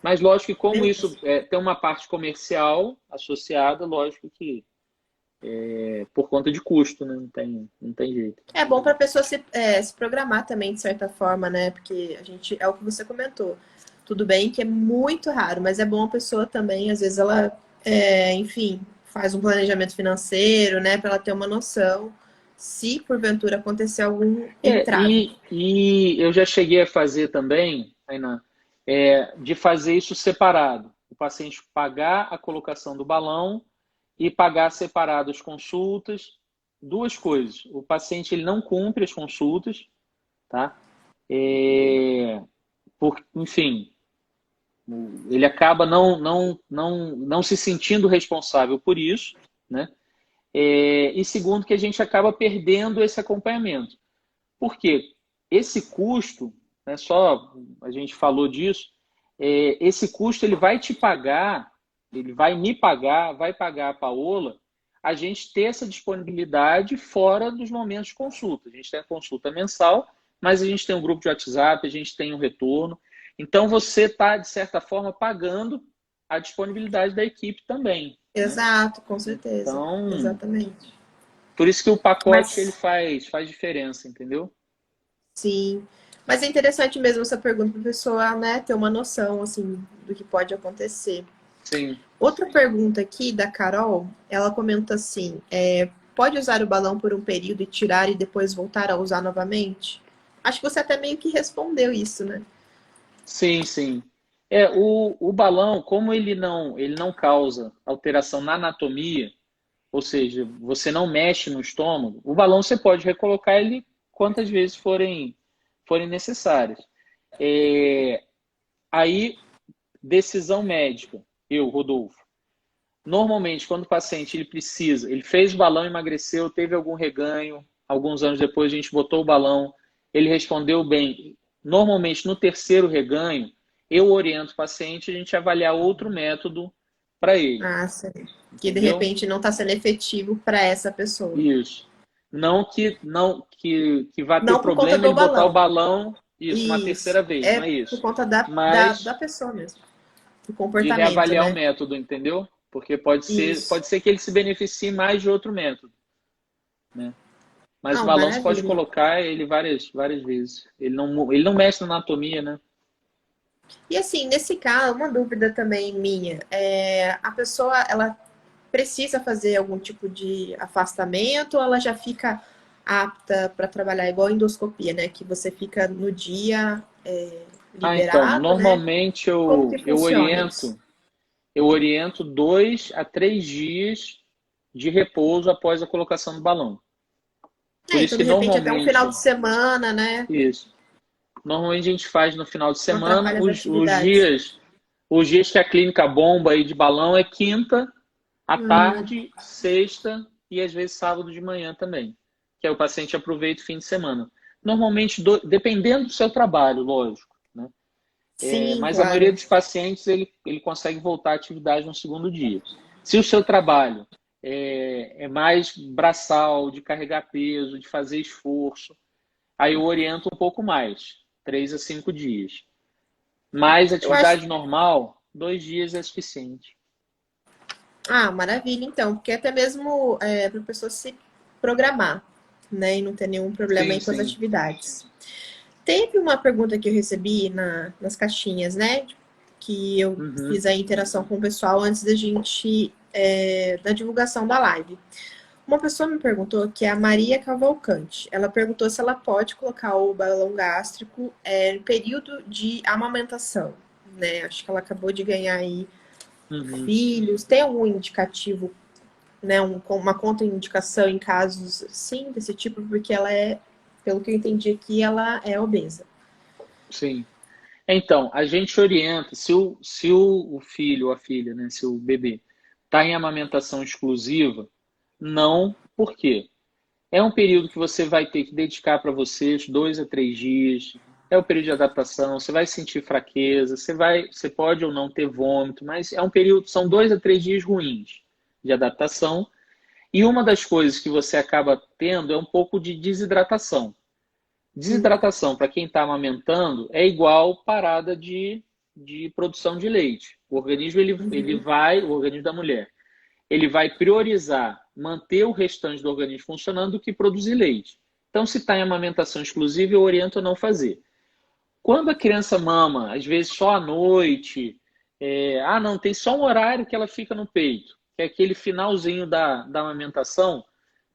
Mas lógico que como Beleza. isso tem uma parte comercial associada, lógico que por conta de custo, né? Não tem jeito. É bom para a pessoa se programar também, de certa forma, né? Porque a gente, é o que você comentou. Tudo bem que é muito raro, mas é bom a pessoa também, às vezes ela, enfim, faz um planejamento financeiro, né? Para ela ter uma noção se porventura acontecer algum entrave. E eu já cheguei a fazer também, Ainan, de fazer isso separado. O paciente pagar a colocação do balão e pagar separado as consultas. Duas coisas. O paciente ele não cumpre as consultas, tá? Enfim, ele acaba não se sentindo responsável por isso, né? E segundo, que a gente acaba perdendo esse acompanhamento. Por quê? Esse custo, né, só a gente falou disso, esse custo ele vai te pagar, ele vai me pagar, vai pagar a Paola, a gente ter essa disponibilidade fora dos momentos de consulta. A gente tem a consulta mensal, mas a gente tem um grupo de WhatsApp, a gente tem um retorno. Então você está, de certa forma, pagando a disponibilidade da equipe também. Né? Exato, com certeza. Então, Exatamente. por isso que o pacote ele Mas faz diferença, entendeu? sim. Mas é interessante mesmo essa pergunta para a pessoa, né, ter uma noção assim do que pode acontecer. Sim. Outra pergunta aqui da Carol, ela comenta assim: pode usar o balão por um período e tirar e depois voltar a usar novamente? Acho que você até meio que respondeu isso, né? Sim, sim. O balão, como ele não causa alteração na anatomia, ou seja, você não mexe no estômago, o balão você pode recolocar ele quantas vezes forem necessárias. É, Aí, decisão médica, eu, Rodolfo. Normalmente, quando o paciente ele fez o balão, emagreceu, teve algum reganho, alguns anos depois a gente botou o balão, ele respondeu bem. Normalmente, no terceiro reganho, eu oriento o paciente a gente avaliar outro método para ele, Ah, sim. Que de entendeu? repente não está sendo efetivo para essa pessoa. Isso. não que vá ter Não por conta problema do ele botar o balão. balão, isso, uma Isso. terceira vez, É não é por isso. conta da Mas pessoa mesmo. Do de comportamento, reavaliar o né? método, entendeu? Porque pode ser, Isso. pode ser que ele se beneficie mais de outro método, né? Mas o Não, balão você pode maravilha. colocar ele várias vezes. Ele não mexe na anatomia, né? E assim, nesse caso, uma dúvida também minha, a pessoa, ela precisa fazer algum tipo de afastamento ou ela já fica apta para trabalhar igual a endoscopia, né? Que você fica no dia Ah, então, liberado, né? normalmente Como que eu funciona isso? oriento 2 a 3 dias de repouso após a colocação do balão. É, Por isso então, de que repente, até um final de normalmente, semana, né? isso. Normalmente a gente faz no final de Não semana atrapalha as atividades. os dias que a clínica bomba aí de balão é quinta à Hum, tarde, sexta e às vezes sábado de manhã também. Que aí o paciente aproveita o fim de semana. Normalmente, dependendo do seu trabalho, lógico, né? sim, Mas a maioria claro. dos pacientes ele consegue voltar à atividade no segundo dia. Se o seu trabalho é mais braçal, de carregar peso, de fazer esforço, aí eu oriento um pouco mais, 3 a 5 dias. Mas Eu acho. atividade normal, 2 dias é suficiente. Ah, maravilha, então, porque até mesmo para a pessoa se programar, né? E não ter nenhum problema Sim, aí com as sim. atividades. Teve uma pergunta que eu recebi nas caixinhas, né? Que eu Uhum. fiz a interação com o pessoal antes da gente, da divulgação da live. Uma pessoa me perguntou, que é a Maria Cavalcante. Ela perguntou se ela pode colocar o balão gástrico no período de amamentação, né? Acho que ela acabou de ganhar aí Uhum. filhos. Tem algum indicativo, né? Uma contraindicação em casos, sim, desse tipo, porque ela pelo que eu entendi aqui, ela é obesa. Sim. Então, a gente orienta, se o filho ou a filha, né, se o bebê está em amamentação exclusiva, não, por quê? É um período que você vai ter que dedicar para vocês 2 a 3 dias. É o período de adaptação. Você vai sentir fraqueza. Você pode ou não ter vômito, mas é um período. São 2 a 3 dias ruins de adaptação. E uma das coisas que você acaba tendo é um pouco de desidratação. Desidratação para quem está amamentando é igual parada de produção de leite. O organismo o organismo da mulher ele vai priorizar manter o restante do organismo funcionando do que produzir leite. Então, se está em amamentação exclusiva, eu oriento a não fazer. Quando a criança mama, às vezes só à noite, não, tem só um horário que ela fica no peito, que é aquele finalzinho da amamentação,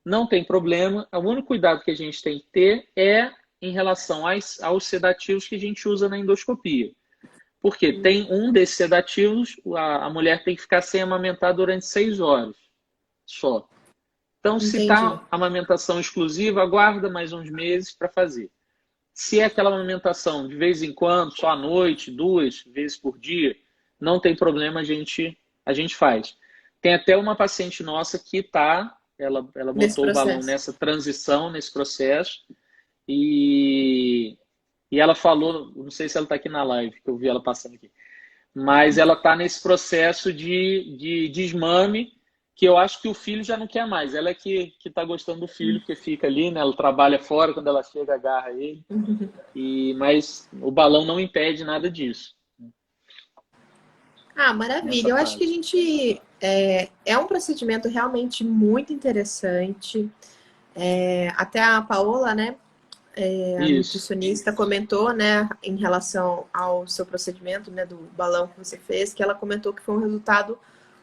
não tem problema. O único cuidado que a gente tem que ter é em relação aos sedativos que a gente usa na endoscopia. Porque tem um desses sedativos, a mulher tem que ficar sem amamentar durante 6 horas só. Então, se Entendi. está amamentação exclusiva, aguarda mais uns meses para fazer. Se é aquela amamentação de vez em quando, só à noite, 2 vezes por dia, não tem problema, a gente faz. Tem até uma paciente nossa que ela Nesse botou o balão processo. nessa transição, nesse processo, e, e ela falou, não sei se ela está aqui na live, que eu vi ela passando aqui, mas ela está nesse processo de desmame, que eu acho que o filho já não quer mais. Ela é que está gostando do filho, porque fica ali, né? Ela trabalha fora, quando ela chega, agarra ele. Mas o balão não impede nada disso Ah, nessa maravilha. Eu acho que a fase. gente é um procedimento realmente muito interessante. Até a Paola, né, a Isso. nutricionista, comentou, né, em relação ao seu procedimento, né, do balão que você fez, que ela comentou que foi um resultado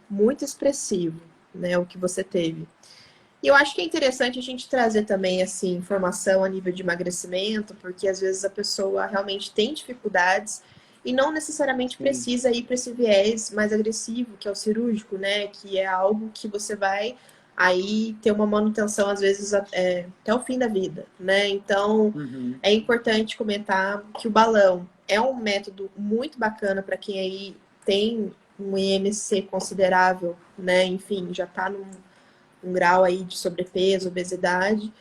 muito expressivo, né, o que você teve. E eu acho que é interessante a gente trazer também, assim, informação a nível de emagrecimento, porque às vezes a pessoa realmente tem dificuldades e não necessariamente Sim. precisa ir para esse viés mais agressivo, que é o cirúrgico, né? Que é algo que você vai aí ter uma manutenção, às vezes, até o fim da vida, né? Então, Uhum. é importante comentar que o balão é um método muito bacana para quem aí tem um IMC considerável, né? Enfim, já está um grau aí de sobrepeso, obesidade.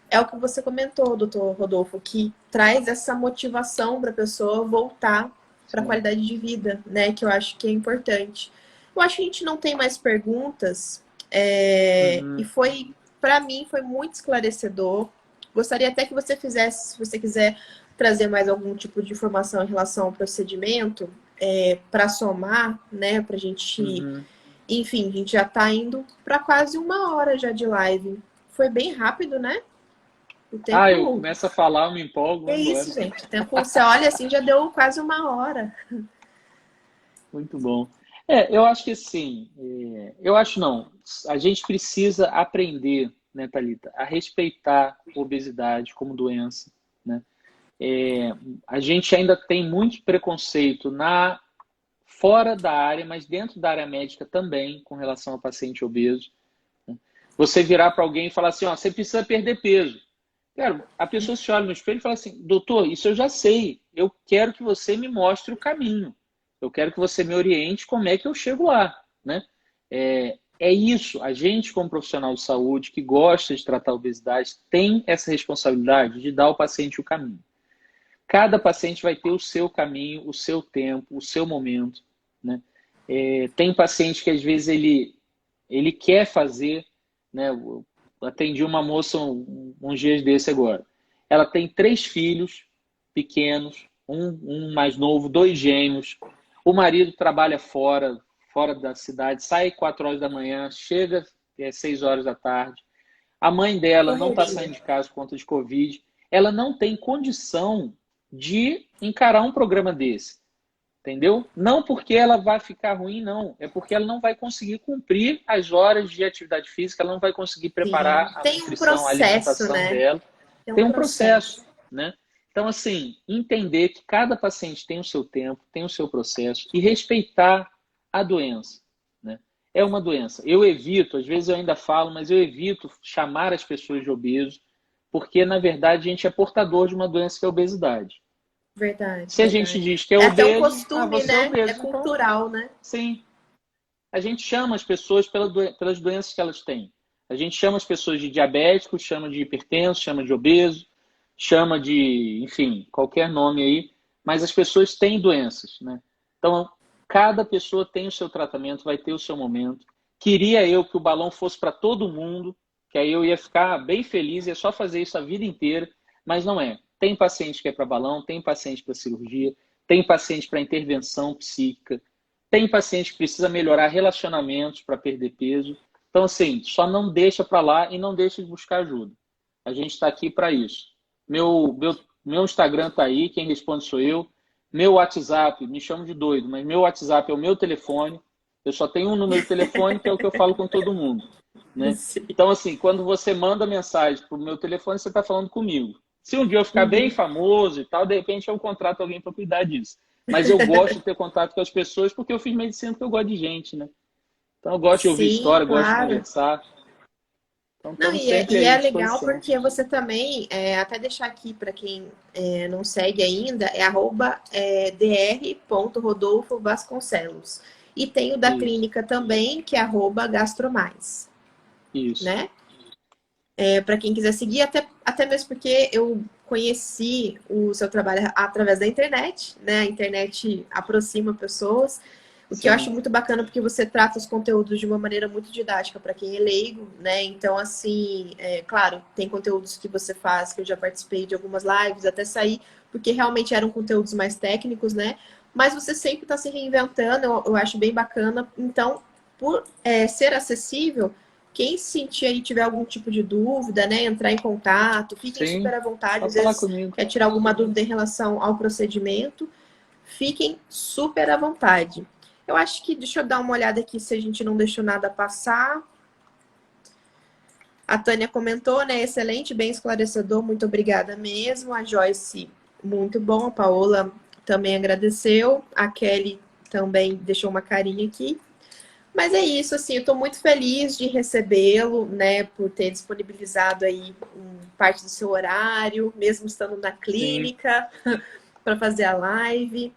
É o que você comentou, doutor Rodolfo, que traz essa motivação para a pessoa voltar para a Sim. qualidade de vida, né? Que eu acho que é importante. Eu acho que a gente não tem mais perguntas, e Uhum. foi para mim foi muito esclarecedor. Gostaria até que você fizesse, se você quiser trazer mais algum tipo de informação em relação ao procedimento, para somar, né? Para a gente, Uhum. enfim, a gente já está indo para quase 1 hora já de live. Foi bem rápido, né? O Eu tempo. começo a falar, eu me empolgo, É vamos embora. isso, gente. O tempo, você olha assim, já deu quase 1 hora. Muito bom. Eu acho que sim. Eu acho não. A gente precisa aprender, né, Thalita, a respeitar a obesidade como doença, né? A gente ainda tem muito preconceito fora da área, mas dentro da área médica também, com relação ao paciente obeso. Você virar para alguém e falar assim, ó, você precisa perder peso. Cara, a pessoa se olha no espelho e fala assim, doutor, isso eu já sei. Eu quero que você me mostre o caminho. Eu quero que você me oriente como é que eu chego lá, né? É isso. A gente, como profissional de saúde, que gosta de tratar a obesidade, tem essa responsabilidade de dar ao paciente o caminho. Cada paciente vai ter o seu caminho, o seu tempo, o seu momento, né? Tem paciente que às vezes ele quer fazer, né? Eu atendi uma moça uns dias desse agora. Ela tem 3 filhos pequenos, um mais novo, 2 gêmeos. O marido trabalha fora da cidade, sai 4 horas da manhã, chega 6 horas da tarde. A mãe dela não está Correria. saindo de casa por conta de Covid. Ela não tem condição de encarar um programa desse. Entendeu? Não porque ela vai ficar ruim, não. É porque ela não vai conseguir cumprir as horas de atividade física, ela não vai conseguir Sim. preparar a Tem um nutrição, a processo, alimentação né? dela. Tem um Tem um processo. processo, né? Então, assim, entender que cada paciente tem o seu tempo, tem o seu processo e respeitar a doença, né? É uma doença. Eu evito, às vezes eu ainda falo, mas eu evito chamar as pessoas de obeso, porque, na verdade, a gente é portador de uma doença que é a obesidade. Verdade, Se a gente verdade. diz que é É até um obeso, costume, você é né? É obeso. Então, cultural, né? sim, a gente chama as pessoas pelas doenças que elas têm. A gente chama as pessoas de diabéticos, chama de hipertenso, chama de obeso, chama de, enfim, qualquer nome aí, mas as pessoas têm doenças, né? Então, cada pessoa tem o seu tratamento, vai ter o seu momento. Queria eu que o balão fosse para todo mundo, que aí eu ia ficar bem feliz, ia só fazer isso a vida inteira, mas não é. Tem paciente que é para balão, tem paciente para cirurgia, tem paciente para intervenção psíquica, tem paciente que precisa melhorar relacionamentos para perder peso. Então, assim, só não deixa para lá e não deixa de buscar ajuda. A gente está aqui para isso. Meu Instagram está aí, quem responde sou eu. Meu WhatsApp, me chamo de doido, mas meu WhatsApp é o meu telefone. Eu só tenho um número de telefone que é o que eu falo com todo mundo, né? Sim. Então, assim, quando você manda mensagem para o meu telefone, você está falando comigo. Se um dia eu ficar bem Uhum. famoso e tal, de repente eu contrato alguém para cuidar disso. Mas eu gosto de ter contato com as pessoas porque eu fiz medicina porque eu gosto de gente, né? Então eu gosto de ouvir Sim, história, gosto de claro. conversar. Então Não, estamos sempre e aí à é legal disposição. porque você também, até deixar aqui para quem não segue ainda, é @dr.rodolfo Vasconcelos. E tem o da Isso, clínica também, que é @gastromais, isso. né? Para quem quiser seguir, até mesmo porque eu conheci o seu trabalho através da internet, né? A internet aproxima pessoas, o que eu acho Sim, muito bacana porque você trata os conteúdos de uma maneira muito didática para quem é leigo, né? Então, assim, claro, tem conteúdos que você faz, que eu já participei de algumas lives, até sair, porque realmente eram conteúdos mais técnicos, né? Mas você sempre está se reinventando, eu acho bem bacana. Então, por ser acessível, quem sentir aí, tiver algum tipo de dúvida, né, entrar em contato, fiquem super sim. à vontade. Só Às falar vezes comigo. quer tirar alguma dúvida em relação ao procedimento, fiquem super à vontade. Eu acho que, deixa eu dar uma olhada aqui se a gente não deixou nada passar. A Tânia comentou, né? Excelente, bem esclarecedor, muito obrigada mesmo. A Joyce, muito bom. A Paola também agradeceu. A Kelly também deixou uma carinha aqui. Mas é isso, assim, eu estou muito feliz de recebê-lo, né, por ter disponibilizado aí parte do seu horário, mesmo estando na Sim, clínica, para fazer a live.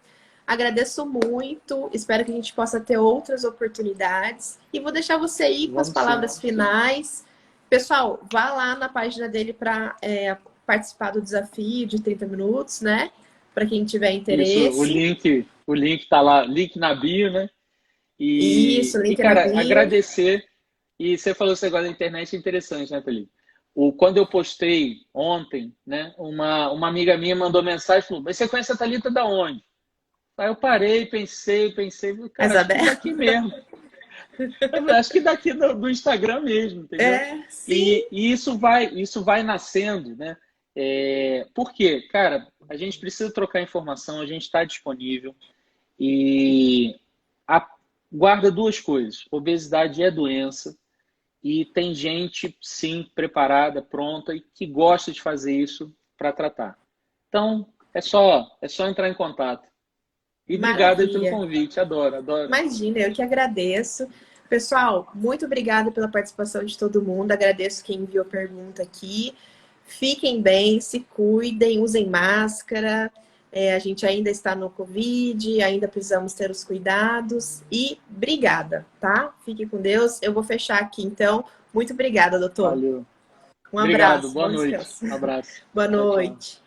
Agradeço muito, espero que a gente possa ter outras oportunidades. E vou deixar você aí com as vamos sim. palavras finais. Pessoal, vá lá na página dele para participar do desafio de 30 minutos, né? Para quem tiver Isso, interesse. o link tá lá, link na bio, né? Isso, E link na cara, bio. E você falou esse negócio da internet, é interessante, né, Thalita? Quando eu postei ontem, né, uma amiga minha mandou mensagem e falou: mas você conhece a Thalita da onde? Aí eu parei, pensei, cara, acho que Isabel? daqui mesmo. Eu acho que daqui do Instagram mesmo, entendeu? É, sim. E isso vai nascendo, né? Por quê? Cara, a gente precisa trocar informação, a gente está disponível e guarda duas coisas: obesidade é doença e tem gente, sim, preparada, pronta e que gosta de fazer isso para tratar. Então, é só entrar em contato. E obrigado aí pelo Maravilha. convite, adoro, adoro. Imagina, eu que agradeço. Pessoal, muito obrigada pela participação de todo mundo. Agradeço quem enviou pergunta aqui. Fiquem bem, se cuidem, usem máscara. A gente ainda está no Covid, ainda precisamos ter os cuidados. E obrigada, tá? Fiquem com Deus. Eu vou fechar aqui, então. Muito obrigada, doutor. Valeu. Um Obrigado, abraço, boa bom noite. descanso. Um abraço. Boa Tchau, tchau. noite.